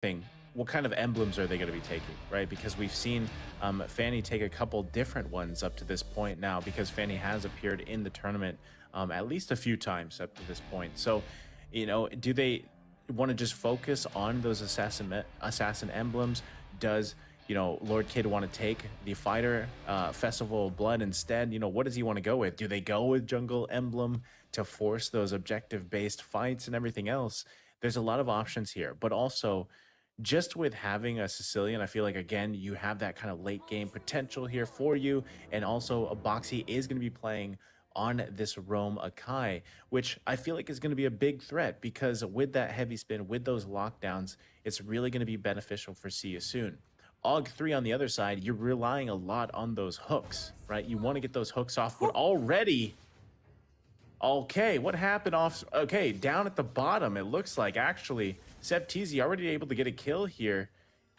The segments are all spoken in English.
thing, what kind of emblems are they going to be taking, right? Because we've seen Fanny take a couple different ones up to this point now, because Fanny has appeared in the tournament at least a few times up to this point. So, do they want to just focus on those assassin emblems? Does Lord Kid want to take the fighter Festival of Blood instead? What does he want to go with? Do they go with jungle emblem to force those objective based fights and everything else? There's a lot of options here, but also just with having a Sicilian, I feel like, again, you have that kind of late game potential here for you. And also, a Boxy is going to be playing on this Rome Akai, which I feel like is going to be a big threat, because with that heavy spin, with those lockdowns, it's really going to be beneficial for See You Soon. AUG3 on the other side, you're relying a lot on those hooks, right? You want to get those hooks off, but already... Okay, what happened off... Okay, down at the bottom, it looks like, actually, Septizi already able to get a kill here,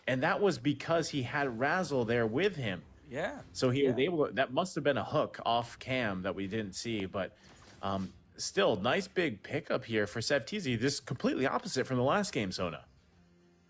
and that was because he had Razzle there with him. Yeah. So he was able to... That must have been a hook off cam that we didn't see, but still, nice big pickup here for Septizi. This completely opposite from the last game, Sona.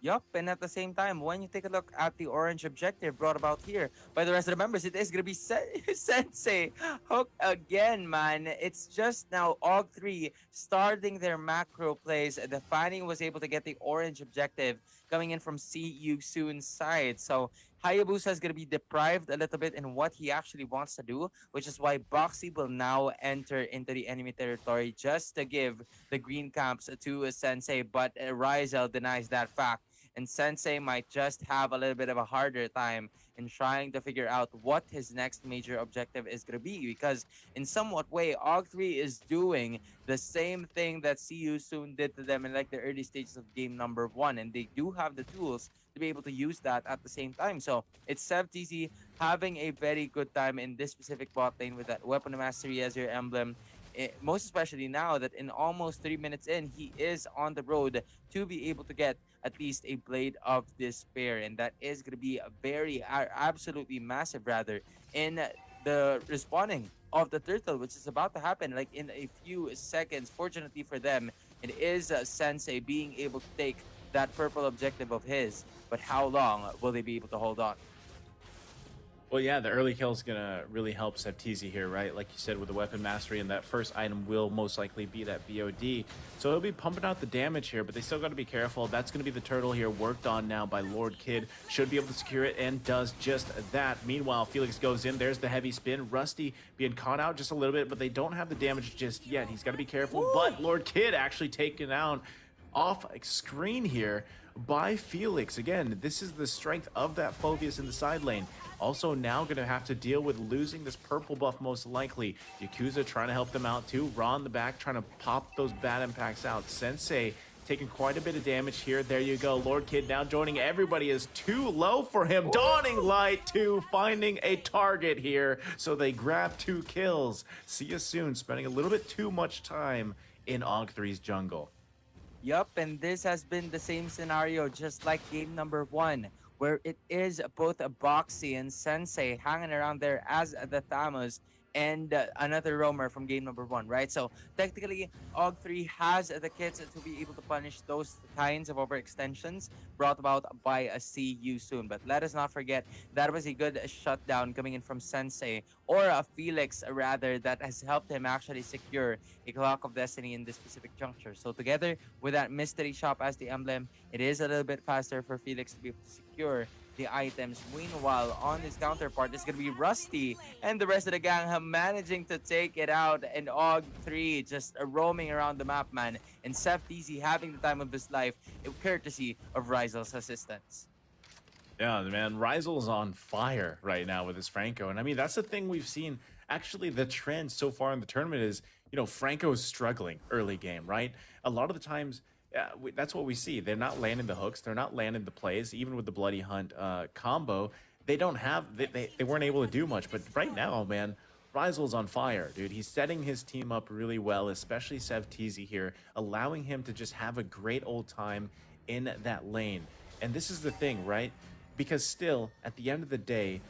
Yup, and at the same time, when you take a look at the orange objective brought about here by the rest of the members, it is going to be Sensei Hook again, man. It's just now AUG3 starting their macro plays. The Fanny was able to get the orange objective coming in from See You Soon's side. So Hayabusa is going to be deprived a little bit in what he actually wants to do, which is why Boxy will now enter into the enemy territory just to give the green camps to Sensei, but Rizel denies that fact. And Sensei might just have a little bit of a harder time in trying to figure out what his next major objective is going to be, because in somewhat way, AUG3 is doing the same thing that See You Soon did to them in like the early stages of game number 1, and they do have the tools to be able to use that at the same time. So it's SevTZ having a very good time in this specific bot lane with that Weapon of Mastery as your emblem. Most especially now that in almost 3 minutes in, he is on the road to be able to get at least a Blade of Despair, and that is going to be a very absolutely massive rather in the respawning of the turtle, which is about to happen like in a few seconds. Fortunately for them, it is Sensei being able to take that purple objective of his, but how long will they be able to hold on? Well, yeah, the early kill is going to really help Septizi here, right? Like you said, with the Weapon Mastery, and that first item will most likely be that BOD. So he'll be pumping out the damage here, but they still got to be careful. That's going to be the turtle here, worked on now by Lord Kid. Should be able to secure it, and does just that. Meanwhile, Felix goes in. There's the heavy spin. Rusty being caught out just a little bit, but they don't have the damage just yet. He's got to be careful, but Lord Kid actually taken out off screen here by Felix. Again, this is the strength of that Phobius in the side lane. Also now going to have to deal with losing this purple buff most likely. Yakuza trying to help them out too. Raw in the back trying to pop those bad impacts out. Sensei taking quite a bit of damage here. There you go. Lord Kid now joining. Everybody is too low for him. Dawning Light too, finding a target here. So they grab 2 kills. See you soon. Spending a little bit too much time in AUG3's jungle. Yup, and this has been the same scenario just like game number 1, where it is both a Boxy and Sensei hanging around there as the Thanos and another roamer from game number 1, right? So technically, AUG3 has the kits to be able to punish those kinds of overextensions brought about by a See You Soon. But let us not forget, that was a good shutdown coming in from Sensei, or a Felix rather, that has helped him actually secure a Clock of Destiny in this specific juncture. So together with that Mystery Shop as the emblem, it is a little bit faster for Felix to be able to secure the items. Meanwhile, on his counterpart is going to be Rusty and the rest of the gang managing to take it out, and AUG3 just roaming around the map, man, and SevTZ having the time of his life, courtesy of Rizel's assistance. Yeah, man, Rizel's on fire right now with his Franco. And I mean, that's the thing we've seen. Actually, the trend so far in the tournament is, Franco's struggling early game, right? A lot of the times, that's what we see. They're not landing the hooks. They're not landing the plays. Even with the Bloody Hunt combo, they don't have, they weren't able to do much. But right now, man, Rizel's on fire, dude. He's setting his team up really well, especially SevTZ here, allowing him to just have a great old time in that lane. And this is the thing, right? Because still, at the end of the day,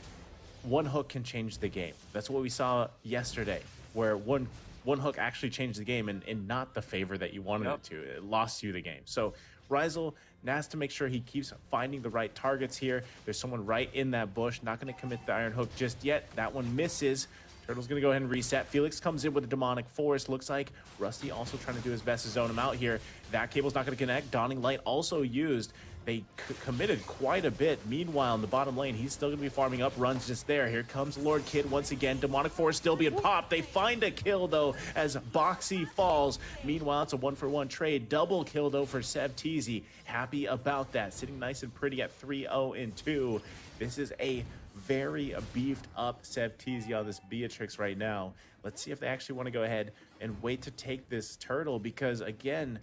one hook can change the game. That's what we saw yesterday, where one hook actually changed the game in not the favor that you wanted it to. It lost you the game. So Rizel Nas to make sure he keeps finding the right targets here. There's someone right in that bush. Not going to commit the Iron Hook just yet. That one misses. Turtle's going to go ahead and reset. Felix comes in with a Demonic Force. Looks like Rusty also trying to do his best to zone him out here. That cable's not going to connect. Dawning Light also used. They committed quite a bit. Meanwhile, in the bottom lane, he's still going to be farming up runs just there. Here comes Lord Kid once again. Demonic Force still being popped. They find a kill, though, as Boxy falls. Meanwhile, it's a 1-for-1 trade. Double kill, though, for Sev Teasy. Happy about that. Sitting nice and pretty at 3-0-2. This is a very beefed up Sev Teasy on this Beatrix right now. Let's see if they actually want to go ahead and wait to take this turtle, because again,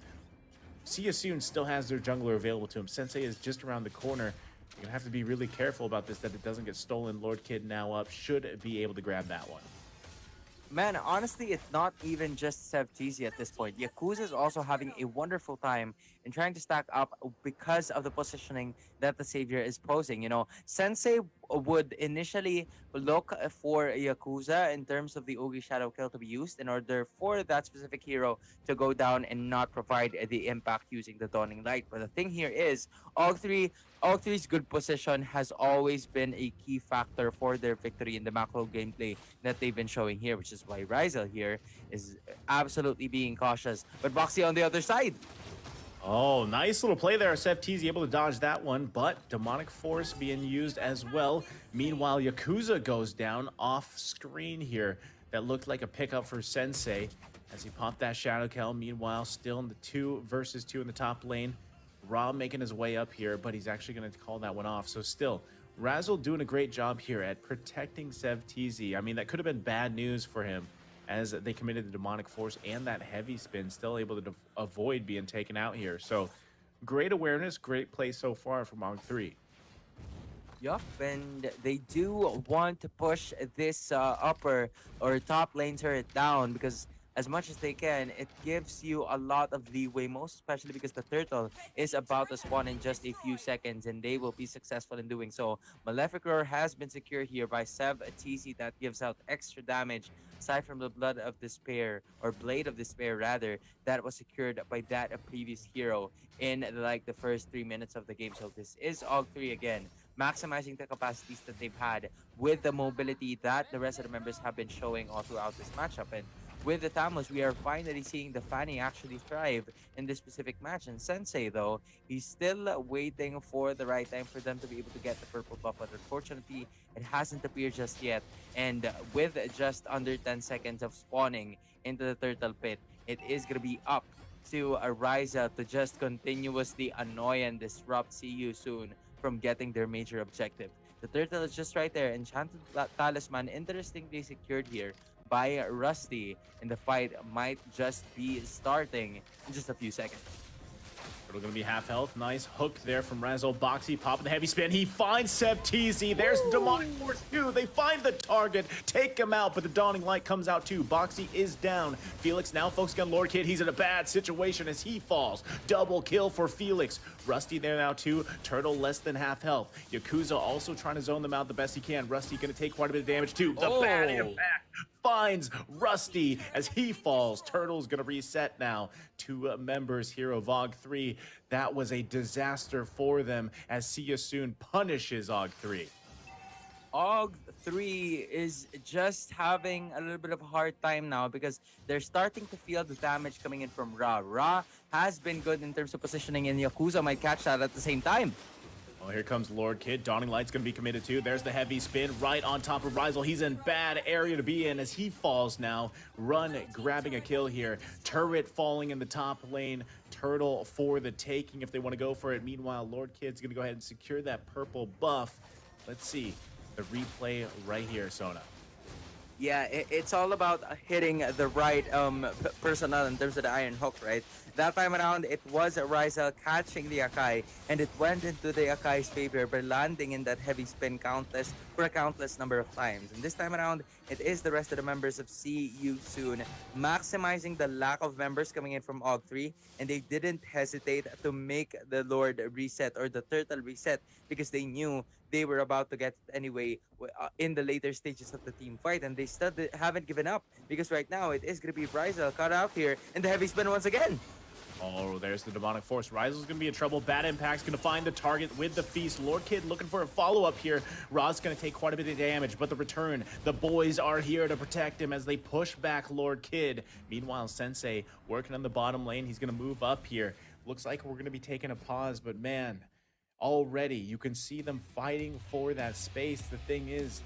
Soon still has their jungler available to him. Sensei is just around the corner. You're gonna have to be really careful about this, that it doesn't get stolen. Lord Kid now up, should be able to grab that one. Man, honestly, it's not even just Sev Teasy at this point. Yakuza is also having a wonderful time in trying to stack up because of the positioning that the Savior is posing. You know, Sensei would initially look for Yakuza in terms of the Ogi Shadow Kill to be used in order for that specific hero to go down and not provide the impact using the Dawning Light. But the thing here is, AUG3's good position has always been a key factor for their victory in the macro gameplay that they've been showing here, which is why Ryzel here is absolutely being cautious. But Boxy on the other side. Oh, nice little play there. Sev Teasy able to dodge that one, but Demonic Force being used as well. Meanwhile, Yakuza goes down off screen here. That looked like a pickup for Sensei as he popped that Shadow Kill. Meanwhile, still in the 2 versus 2 in the top lane. Rob making his way up here, but he's actually going to call that one off. So still, Razzle doing a great job here at protecting Sev Teasy. I mean, that could have been bad news for him as they committed the Demonic Force and that heavy spin, still able to avoid being taken out here. So great awareness, great play so far from AUG3. Yup, and they do want to push this upper or top lane turret down, because as much as they can, it gives you a lot of leeway, most especially because the turtle is about to spawn in just a few seconds, and they will be successful in doing so. Malefic Roar has been secured here by Sev Teasy. That gives out extra damage aside from the Blood of Despair, or Blade of Despair rather, that was secured by that previous hero in like the first 3 minutes of the game. So this is AUG3 again, maximizing the capacities that they've had with the mobility that the rest of the members have been showing all throughout this matchup. And with the Tamos, we are finally seeing the Fanny actually thrive in this specific match. And Sensei, though, he's still waiting for the right time for them to be able to get the purple buff. But unfortunately, it hasn't appeared just yet. And with just under 10 seconds of spawning into the turtle pit, it is going to be up to Ryza to just continuously annoy and disrupt CU Soon from getting their major objective. The turtle is just right there. Enchanted Talisman, interestingly secured here by Rusty, and the fight might just be starting in just a few seconds. Turtle gonna be half health. Nice hook there from Razzle. Boxy popping the heavy spin. He finds Sev Teasy. There's the Demonic Force too. They find the target, take him out, but the Dawning Light comes out too. Boxy is down. Felix now focusing on Lord Kid. He's in a bad situation as he falls. Double kill for Felix. Rusty there now too. Turtle less than half health. Yakuza also trying to zone them out the best he can. Rusty gonna take quite a bit of damage too. The bad impact finds Rusty as he falls. Turtle's gonna reset now. 2 members here of AUG3. That was a disaster for them as See You Soon punishes AUG3. AUG3 is just having a little bit of a hard time now because they're starting to feel the damage coming in from Ra. Ra has been good in terms of positioning, and Yakuza might catch that at the same time. Well, here comes Lord Kid. Dawning Light's going to be committed too. There's the heavy spin right on top of Ryzel. He's in bad area to be in as he falls now. Run grabbing a kill here. Turret falling in the top lane. Turtle for the taking if they want to go for it. Meanwhile, Lord Kid's going to go ahead and secure that purple buff. Let's see the replay right here, Sona. Yeah, it's all about hitting the right personnel in terms of the Iron Hook, right? That time around, it was Ryzel catching the Akai, and it went into the Akai's favor by landing in that heavy spin for a countless number of times. And this time around, it is the rest of the members of See You Soon maximizing the lack of members coming in from AUG3, and they didn't hesitate to make the Lord reset or the Turtle reset because they knew they were about to get it anyway in the later stages of the team fight, and they still haven't given up because right now it is going to be Ryzel cut out here, and the heavy spin once again. Oh, there's the demonic force. Ryzel's gonna be in trouble. Bad Impact's gonna find the target with the feast. Lord Kid looking for a follow-up here. Ra's gonna take quite a bit of damage, but the return, the boys are here to protect him as they push back Lord Kid. Meanwhile, Sensei working on the bottom lane. He's gonna move up here. Looks like we're gonna be taking a pause, but man, already you can see them fighting for that space. The thing is,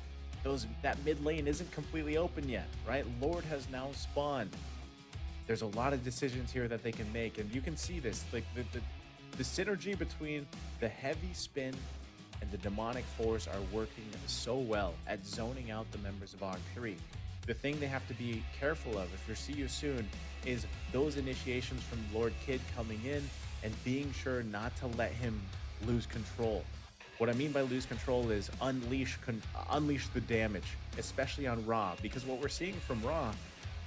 that mid lane isn't completely open yet, right? Lord has now spawned. There's a lot of decisions here that they can make, and you can see this, like the synergy between the heavy spin and the demonic force are working so well at zoning out the members of AUG3. The thing they have to be careful of, if you're See You Soon, is those initiations from Lord Kid coming in and being sure not to let him lose control. What I mean by lose control is unleash the damage, especially on Ra, because what we're seeing from Ra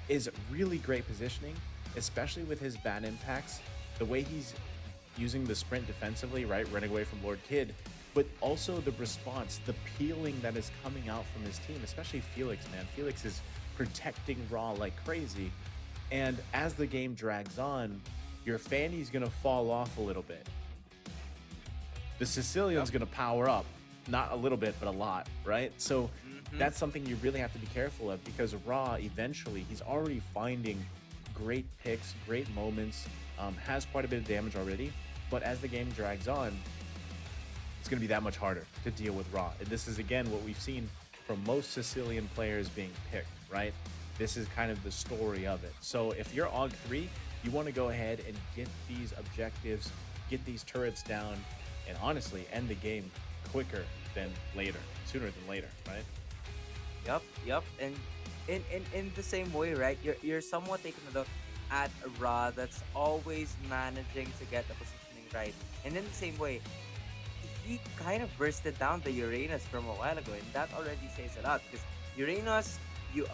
is really great positioning, especially with his bad impacts, the way he's using the sprint defensively, right, running away from Lord Kid, but also the response, the peeling that is coming out from his team, especially Felix, man. Felix is protecting Ra like crazy, and as the game drags on, your Fanny's gonna fall off a little bit. The Sicilian's gonna power up, not a little bit, but a lot, right? So that's something you really have to be careful of, because Ra, eventually, he's already finding great picks, great moments, has quite a bit of damage already, but as the game drags on, it's going to be that much harder to deal with Ra. And this is, again, what we've seen from most Sicilian players being picked, right? This is kind of the story of it. So if you're AUG3, you want to go ahead and get these objectives, get these turrets down, and honestly, end the game quicker than later, sooner than later, right? Yep. And in the same way, right? You're somewhat taking a look at Ra that's always managing to get the positioning right. And in the same way, he kind of bursted down the Uranus from a while ago, and that already says a lot, because Uranus, you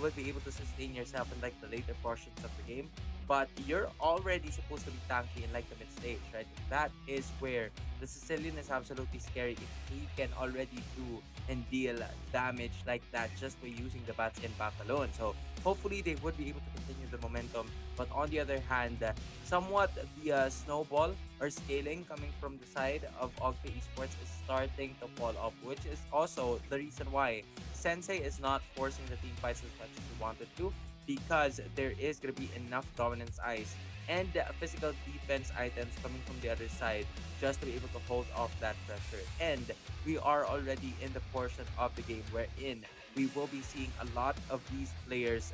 would be able to sustain yourself in like the later portions of the game, but you're already supposed to be tanky in like the mid stage, right? That is where the Sicilian is absolutely scary if he can already do and deal damage like that just by using the bats and back alone. So hopefully they would be able to continue the momentum, but on the other hand, somewhat the snowball or scaling coming from the side of AUG3 Esports is starting to fall off, which is also the reason why Sensei is not forcing the team fights as much as he wanted to, because there is going to be enough dominance ice and physical defense items coming from the other side just to be able to hold off that pressure. And we are already in the portion of the game wherein we will be seeing a lot of these players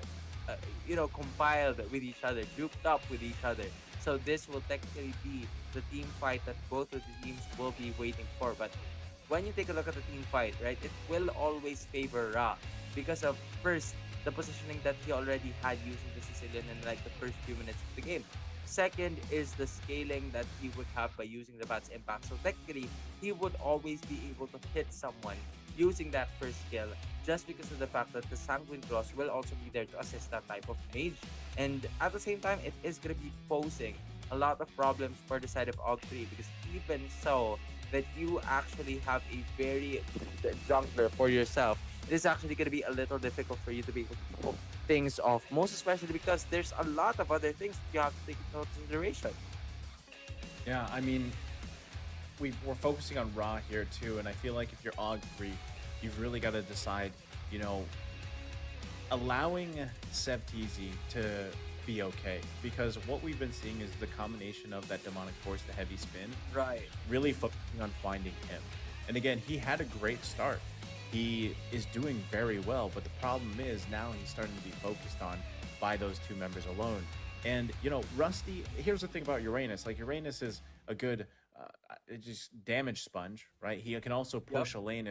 compiled with each other, grouped up with each other. So this will technically be the team fight that both of the teams will be waiting for. But when you take a look at the team fight, right, it will always favor Ra because of, first, the positioning that he already had using the Sicilian in like the first few minutes of the game. Second is the scaling that he would have by using the Bat's Impact. So technically, he would always be able to hit someone using that first skill, just because of the fact that the Sanguine Claws will also be there to assist that type of mage. And at the same time, it is going to be posing a lot of problems for the side of AUG3, because even so that you actually have a very good jungler for yourself, it is actually going to be a little difficult for you to be able to pull things off, most especially because there's a lot of other things you have to take into consideration. Yeah, I mean, we're focusing on Ra here too, and I feel like if you're AUG3, you've really got to decide, allowing Sevtizi to be okay, because what we've been seeing is the combination of that demonic force, the heavy spin, Right. really focusing on finding him. And again, he had a great start. He is doing very well, but the problem is now he's starting to be focused on by those two members alone. And, Rusty, here's the thing about Uranus. Like, Uranus is a good just damage sponge, right? He can also push a lane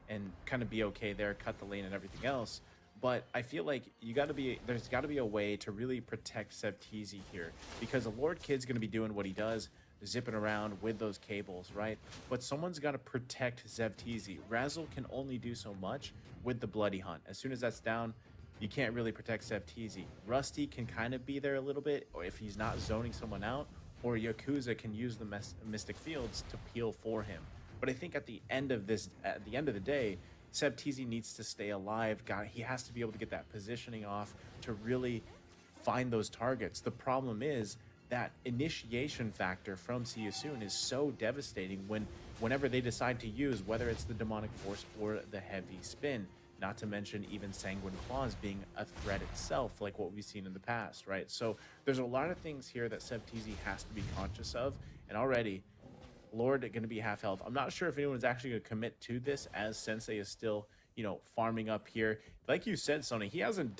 and kind of be okay there, cut the lane and everything else. But I feel like there's got to be a way to really protect Sevtizi here, because the Lord Kid's going to be doing what he does, zipping around with those cables, right? But someone's got to protect Sevtizi. Razzle can only do so much with the Bloody Hunt. As soon as that's down, you can't really protect Sevtizi. Rusty can kind of be there a little bit, or if he's not zoning someone out, or Yakuza can use the Mystic Fields to peel for him. But I think at the end of the day, Sevtizi needs to stay alive. He has to be able to get that positioning off to really find those targets. The problem is that initiation factor from See You Soon is so devastating whenever they decide to use, whether it's the Demonic Force or the Heavy Spin. Not to mention even Sanguine Claws being a threat itself, like what we've seen in the past, right? So there's a lot of things here that Sevtizi has to be conscious of, and already Lord going to be half health. I'm not sure if anyone's actually going to commit to this, as Sensei is still, you know, farming up here. Like you said, Sony, he hasn't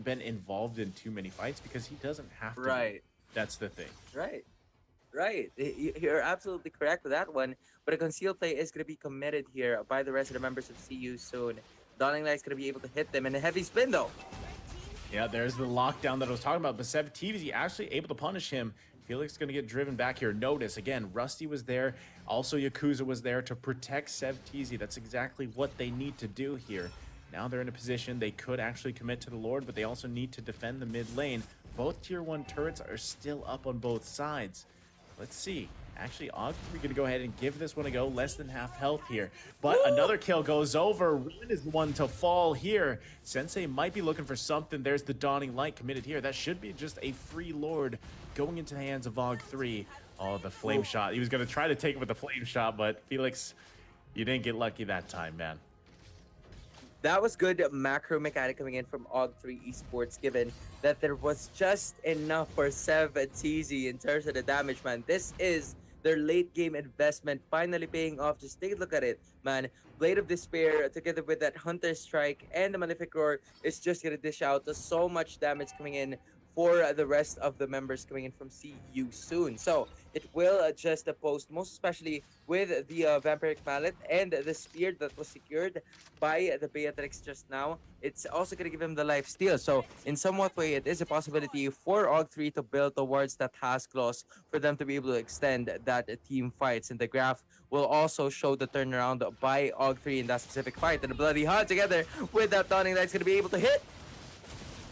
been involved in too many fights because he doesn't have to. Right. That's the thing. Right. Right. You're absolutely correct with that one. But a concealed play is going to be committed here by the rest of the members of See You Soon. Dawning Light's going to be able to hit them in a heavy spin, though. Yeah, there's the lockdown that I was talking about. But Sevtizi actually able to punish him. Felix going to get driven back here. Notice, again, Rusty was there. Also, Yakuza was there to protect Sevtizi. That's exactly what they need to do here. Now they're in a position they could actually commit to the Lord, but they also need to defend the mid lane. Both tier 1 turrets are still up on both sides. Let's see. Actually, AUG3 going to go ahead and give this one a go. Less than half health here. But another kill goes over. Run is the one to fall here. Sensei might be looking for something. There's the Dawning Light committed here. That should be just a free Lord going into the hands of AUG3. Oh, the flame shot. He was going to try to take it with the flame shot, but Felix, you didn't get lucky that time, man. That was good macro mechanic coming in from AUG3 Esports, given that there was just enough for Sevtizi in terms of the damage, man. This is their late game investment finally paying off. Just take a look at it, man. Blade of Despair together with that Hunter Strike and the Malefic Roar is just gonna dish out so much damage coming in for the rest of the members coming in from See You Soon. So it will just post, most especially with the Vampiric Mallet and the Spear that was secured by the Beatrix just now. It's also going to give him the life steal. So in somewhat way, it is a possibility for AUG3 to build towards that Task Clause for them to be able to extend that team fights. And the graph will also show the turnaround by AUG3 in that specific fight. And the Bloody Hunt together with that Dawning Light's going to be able to hit.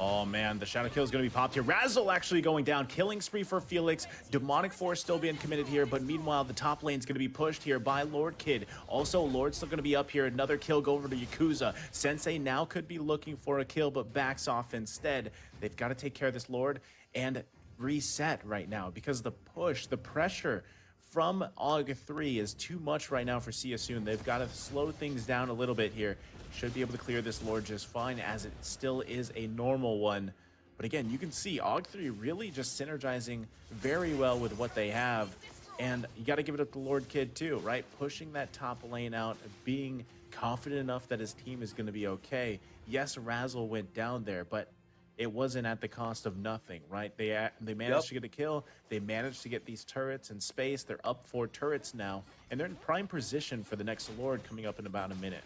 Oh man, the shadow kill is going to be popped here. Razzle actually going down. Killing spree for Felix. Demonic Force still being committed here, but meanwhile the top lane is going to be pushed here by Lord Kid. Also, Lord's still going to be up here. Another kill go over to Yakuza. Sensei now could be looking for a kill, but backs off instead. They've got to take care of this Lord and reset right now because the push, the pressure from AUG3 is too much right now for See You Soon. They've got to slow things down a little bit here. Should be able to clear this Lord just fine, as it still is a normal one. But again, you can see AUG3 really just synergizing very well with what they have. And you got to give it up to Lord Kid too, right? Pushing that top lane out, being confident enough that his team is going to be okay. Yes, Razzle went down there, but it wasn't at the cost of nothing, right? They managed to get a kill. They managed to get these turrets in space. They're up 4 turrets now, and they're in prime position for the next Lord coming up in about a minute.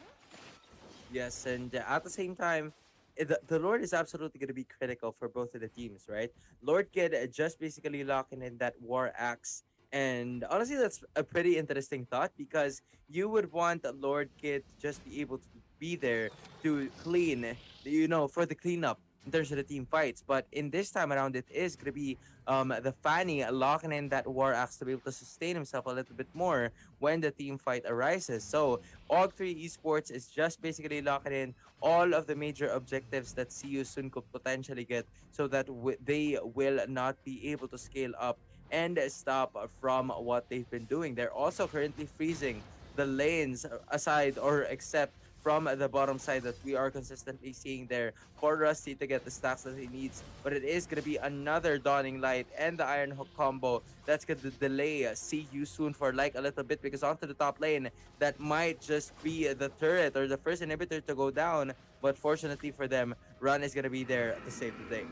Yes, and at the same time, the Lord is absolutely going to be critical for both of the teams, right? Lord Kid just basically locking in that War Axe. And honestly, that's a pretty interesting thought because you would want Lord Kid to just be able to be there to clean, you know, for the cleanup in terms of the team fights. But in this time around, it is going to be the Fanny locking in that War Axe to be able to sustain himself a little bit more when the team fight arises. So AUG3 Esports is just basically locking in all of the major objectives that See You Soon could potentially get so that they will not be able to scale up and stop from what they've been doing. They're also currently freezing the lanes aside or except from the bottom side that we are consistently seeing there for Rusty to get the stacks that he needs. But it is going to be another Dawning Light and the Iron Hook combo that's going to delay See You Soon for like a little bit, because onto the top lane, that might just be the turret or the first inhibitor to go down. But fortunately for them, Run is going to be there to save the day.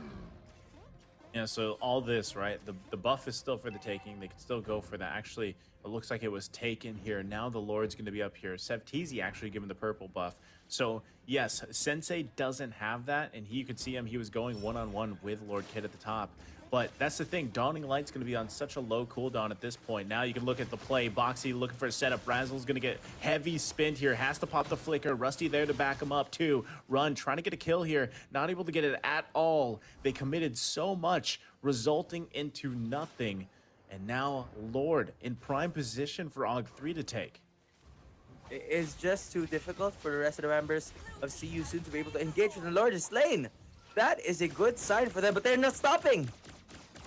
Yeah, so all this, right? The buff is still for the taking. They can still go for that. Actually, it looks like it was taken here. Now the Lord's going to be up here. Sevtizi actually given the purple buff. So, yes, Sensei doesn't have that, and you could see him. He was going one-on-one with Lord Kid at the top. But that's the thing. Dawning Light's going to be on such a low cooldown at this point. Now you can look at the play. Boxy looking for a setup. Razzle's going to get heavy spinned here. Has to pop the flicker. Rusty there to back him up too. Run, trying to get a kill here. Not able to get it at all. They committed so much, resulting into nothing. And now Lord in prime position for AUG3 to take. It is just too difficult for the rest of the members of See You Soon to be able to engage with the Lord's lane. That is a good sign for them, but they're not stopping.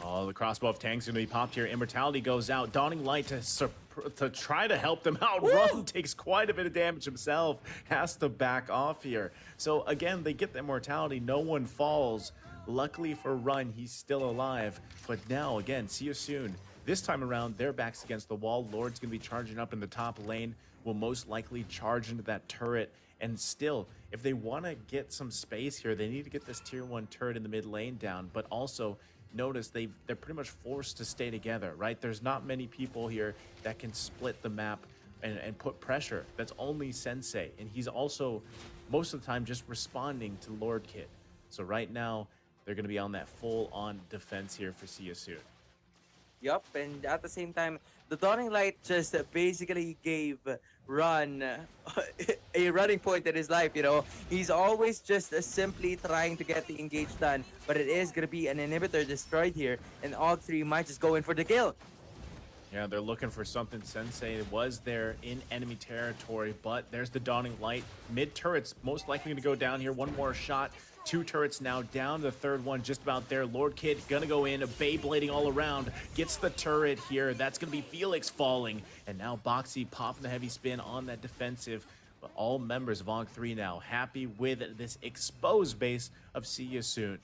Oh, the crossbow of tanks going to be popped here. Immortality goes out. Dawning Light to try to help them out. Woo! Run takes quite a bit of damage himself. Has to back off here. So again, they get the immortality. No one falls. Luckily for Run, he's still alive. But now, again, see you soon. This time around, their back's against the wall. Lord's going to be charging up in the top lane. Will most likely charge into that turret. And still, if they want to get some space here, they need to get this tier 1 turret in the mid lane down. But also, notice they're pretty much forced to stay together, right? There's not many people here that can split the map and put pressure. That's only Sensei. And he's also, most of the time, just responding to Lord Kid. So right now, they're going to be on that full-on defense here for See You Soon. Yup, and at the same time, the Dawning Light just basically gave Run a running point in his life, you know. He's always just simply trying to get the engage done, but it is going to be an inhibitor destroyed here, and AUG3 might just go in for the kill. Yeah, they're looking for something. Sensei was there in enemy territory, but there's the Dawning Light. Mid turret's most likely going to go down here. One more shot. 2 turrets now down. The third one just about there. Lord Kid gonna go in, Beyblading all around. Gets the turret here. That's gonna be Felix falling. And now Boxy popping the heavy spin on that defensive. But all members of AUG3 now happy with this exposed base of See You Soon.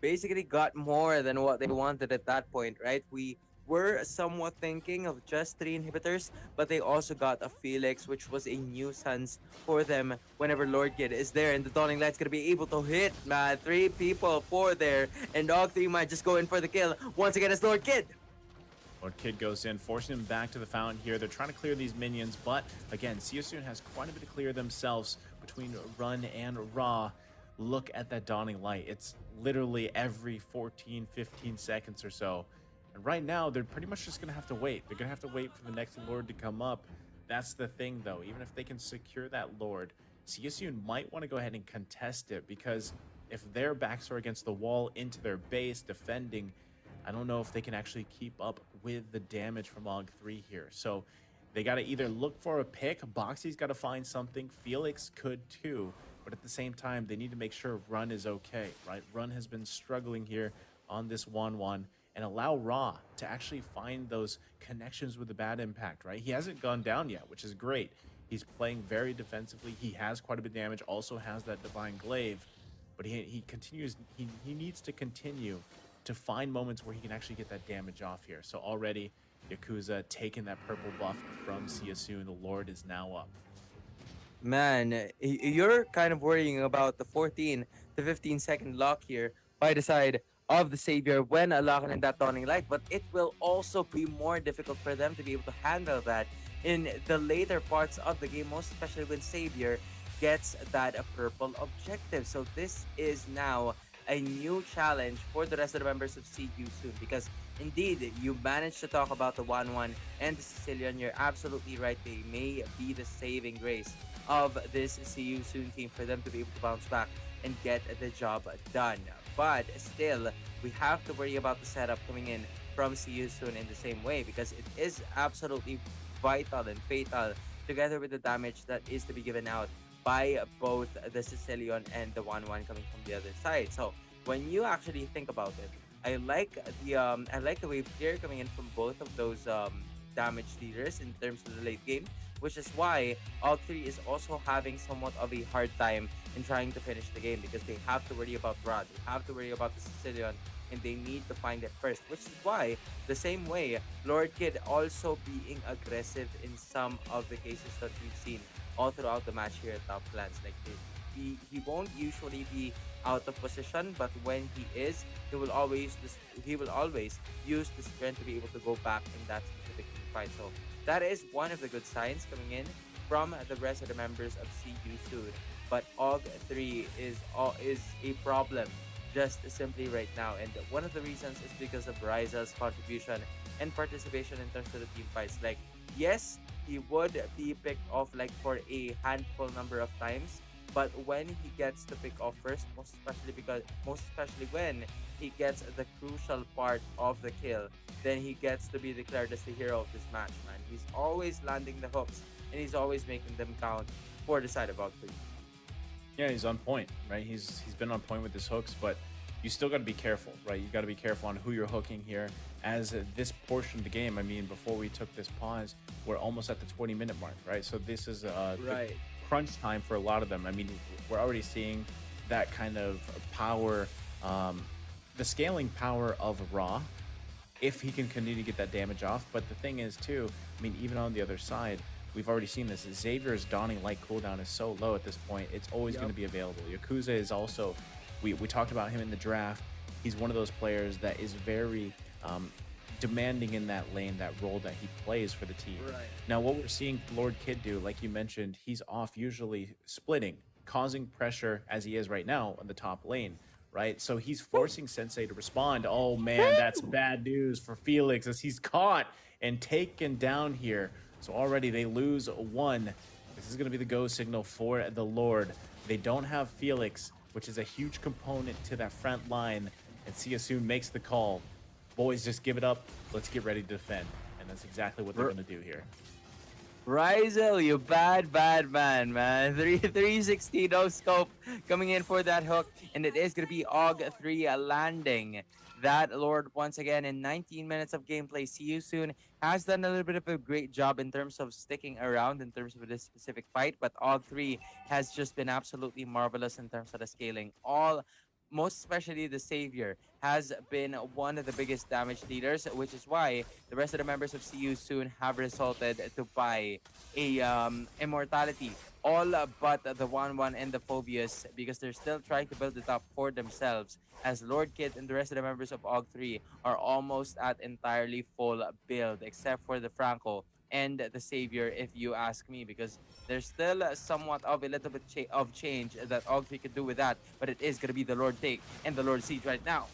Basically got more than what they wanted at that point, right? We were somewhat thinking of just 3 inhibitors, but they also got a Felix, which was a nuisance for them whenever Lord Kid is there. And the Dawning Light's gonna be able to hit, man. 3 people, 4 there. And AUG3 might just go in for the kill. Once again, it's Lord Kid. Lord Kid goes in, forcing him back to the fountain here. They're trying to clear these minions, but again, See You Soon has quite a bit to clear themselves between Run and Raw. Look at that Dawning Light. It's literally every 14, 15 seconds or so. And right now, they're pretty much just going to have to wait. They're going to have to wait for the next Lord to come up. That's the thing, though. Even if they can secure that Lord, See You Soon might want to go ahead and contest it, because if their backs are against the wall into their base defending, I don't know if they can actually keep up with the damage from AUG3 here. So they got to either look for a pick. Boxy's got to find something. Felix could too. But at the same time, they need to make sure Run is okay, right? Run has been struggling here on this 1-1. And allow Raw to actually find those connections with the bad impact, right? He hasn't gone down yet, which is great. He's playing very defensively. He has quite a bit of damage, also has that Divine Glaive. But he continues, he needs to continue to find moments where he can actually get that damage off here. So already, Yakuza taking that purple buff from See You Soon. The Lord is now up. Man, you're kind of worrying about the 14 to 15 second lock here by the side of the Savior when locking in that Dawning Light, but it will also be more difficult for them to be able to handle that in the later parts of the game, most especially when Savior gets that purple objective. So this is now a new challenge for the rest of the members of See You Soon, because indeed you managed to talk about the 1-1 and the Sicilian. You're absolutely right. They may be the saving grace of this See You Soon team for them to be able to bounce back and get the job done. But still, we have to worry about the setup coming in from See You Soon in the same way, because it is absolutely vital and fatal, together with the damage that is to be given out by both the Sicilian and the 1-1 coming from the other side. So when you actually think about it, I like the wave clear coming in from both of those damage dealers in terms of the late game, which is why AUG3 is also having somewhat of a hard time in trying to finish the game, because they have to worry about Rod, they have to worry about the Sicilian, and they need to find it first, which is why, the same way, Lord Kid also being aggressive in some of the cases that we've seen all throughout the match here at Top Clans. Like he won't usually be out of position, but when he is, he will always use the sprint to be able to go back in that specific fight. So that is one of the good signs coming in from the rest of the members of See You Soon. But AUG3 is a problem just simply right now, and one of the reasons is because of Ryza's contribution and participation in terms of the team fights. Like, yes, he would be picked off like for a handful number of times, but when he gets to pick off first, most especially when he gets the crucial part of the kill, then he gets to be declared as the hero of this match, man. He's always landing the hooks, and he's always making them count for the side of AUG3. Yeah, he's on point, right? He's been on point with his hooks, but you still got to be careful, right? You got to be careful on who you're hooking here. As this portion of the game, I mean, before we took this pause, we're almost at the 20-minute mark, right? So this is the Right. crunch time for a lot of them. I mean, we're already seeing that kind of power, the scaling power of Raw, if he can continue to get that damage off. But the thing is, too, I mean, even on the other side, we've already seen this. Xavier's Dawning Light cooldown is so low at this point, it's always going to be available. Yakuza is also, we talked about him in the draft. He's one of those players that is very demanding in that lane, that role that he plays for the team. Right. Now, what we're seeing Lord Kid do, like you mentioned, he's off usually splitting, causing pressure as he is right now on the top lane, right? So he's forcing Sensei to respond. Oh man, that's bad news for Felix as he's caught and taken down here. So already they lose one. This is going to be the go signal for the Lord. They don't have Felix, which is a huge component to that front line. And Siasoon makes the call. Boys, just give it up. Let's get ready to defend. And that's exactly what they're going to do here. Rizel, you bad man. 360 no scope coming in for that hook, and it is gonna be AUG3 landing that Lord once again in 19 minutes of gameplay. See you soon. Has done a little bit of a great job in terms of sticking around in terms of this specific fight, but AUG3 has just been absolutely marvelous in terms of the scaling. Most especially the Savior, has been one of the biggest damage leaders, which is why the rest of the members of See You Soon have resulted to buy a immortality. All but the 1-1 and the Phobius, because they're still trying to build it up for themselves, as Lord Kid and the rest of the members of AUG3 are almost at entirely full build, except for the Franco and the Savior, if you ask me, because there's still somewhat of a little bit of change that AUG3 could do with that, but it is going to be the Lord Take and the Lord Siege right now.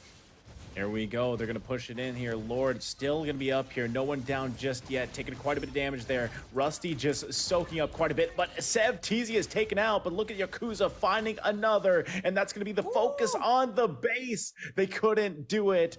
Here we go. They're going to push it in here. Lord still going to be up here. No one down just yet. Taking quite a bit of damage there. Rusty just soaking up quite a bit. But Sev Teasy is taken out. But look at Yakuza finding another. And that's going to be the focus on the base. They couldn't do it.